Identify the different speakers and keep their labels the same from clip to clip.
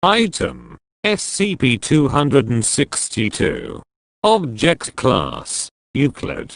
Speaker 1: Item: SCP-262. Object Class: Euclid.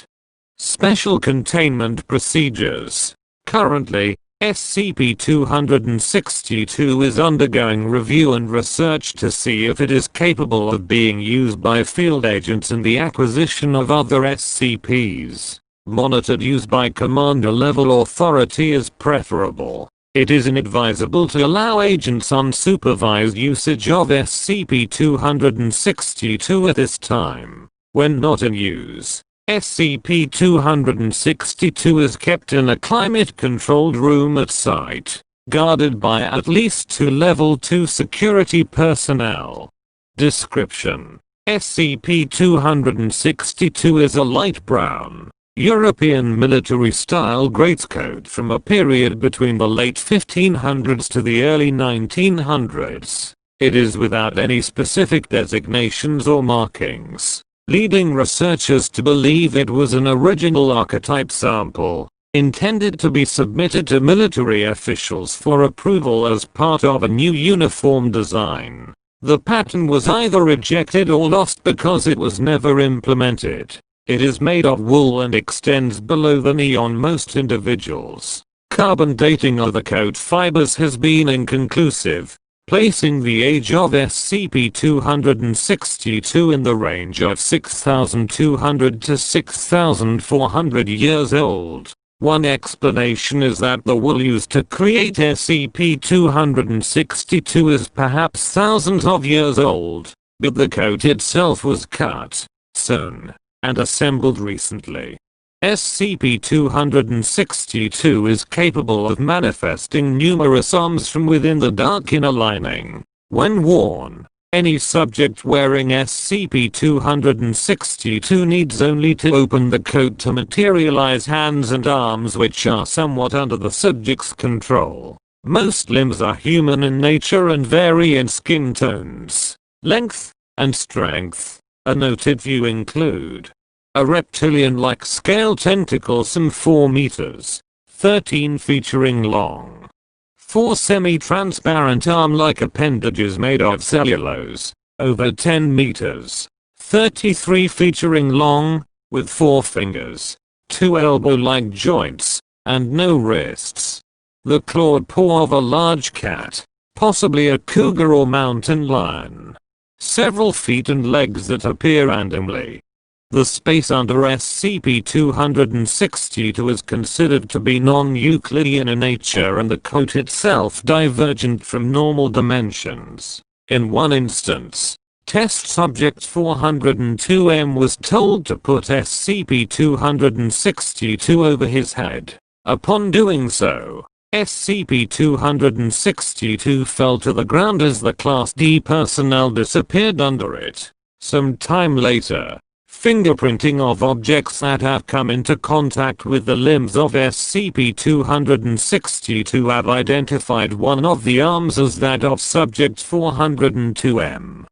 Speaker 1: Special Containment Procedures. Currently, SCP-262 is undergoing review and research to see if it is capable of being used by field agents in the acquisition of other SCPs. Monitored use by commander-level authority is preferable. It is inadvisable to allow agents unsupervised usage of SCP-262 at this time. When not in use, SCP-262 is kept in a climate-controlled room at site, guarded by at least 2 Level 2 security personnel. Description: SCP-262 is a light brown, European military-style greatcoat from a period between the late 1500s to the early 1900s. It is without any specific designations or markings, leading researchers to believe it was an original archetype sample, intended to be submitted to military officials for approval as part of a new uniform design. The pattern was either rejected or lost because it was never implemented. It is made of wool and extends below the knee on most individuals. Carbon dating of the coat fibers has been inconclusive, placing the age of SCP-262 in the range of 6,200 to 6,400 years old. One explanation is that the wool used to create SCP-262 is perhaps thousands of years old, but the coat itself was cut, sewn, and assembled recently. SCP-262 is capable of manifesting numerous arms from within the dark inner lining. When worn, any subject wearing SCP-262 needs only to open the coat to materialize hands and arms which are somewhat under the subject's control. Most limbs are human in nature and vary in skin tones, length, and strength. A noted few include a reptilian-like scale tentacle some 4 meters, 13 featuring long, 4 semi-transparent arm-like appendages made of cellulose, over 10 meters, 33 featuring long, with 4 fingers, 2 elbow-like joints, and no wrists. The clawed paw of a large cat, possibly a cougar or mountain lion. Several feet and legs that appear randomly. The space under SCP-262 is considered to be non-Euclidean in nature and the coat itself divergent from normal dimensions. In one instance, test subject 402M was told to put SCP-262 over his head. Upon doing so, SCP-262 fell to the ground as the Class D personnel disappeared under it. Some time later, fingerprinting of objects that have come into contact with the limbs of SCP-262 have identified one of the arms as that of Subject 402M.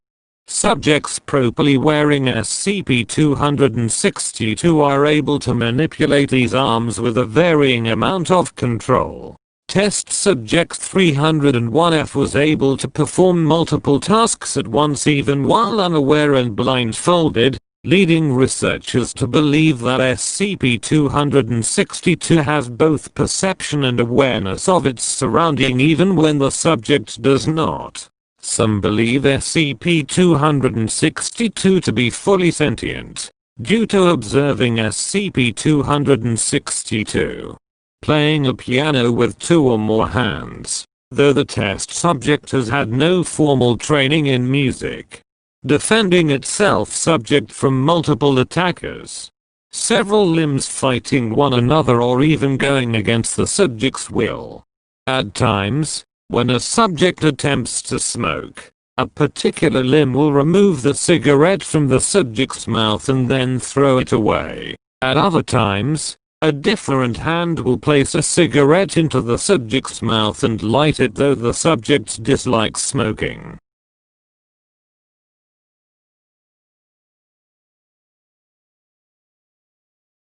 Speaker 1: Subjects properly wearing SCP-262 are able to manipulate these arms with a varying amount of control. Test Subject 301F was able to perform multiple tasks at once even while unaware and blindfolded, leading researchers to believe that SCP-262 has both perception and awareness of its surrounding even when the subject does not. Some believe SCP-262 to be fully sentient, due to observing SCP-262 playing a piano with 2 or more hands, though the test subject has had no formal training in music. Defending itself subject from multiple attackers. Several limbs fighting one another or even going against the subject's will. At times, when a subject attempts to smoke, a particular limb will remove the cigarette from the subject's mouth and then throw it away. At other times, a different hand will place a cigarette into the subject's mouth and light it though the subject dislikes smoking.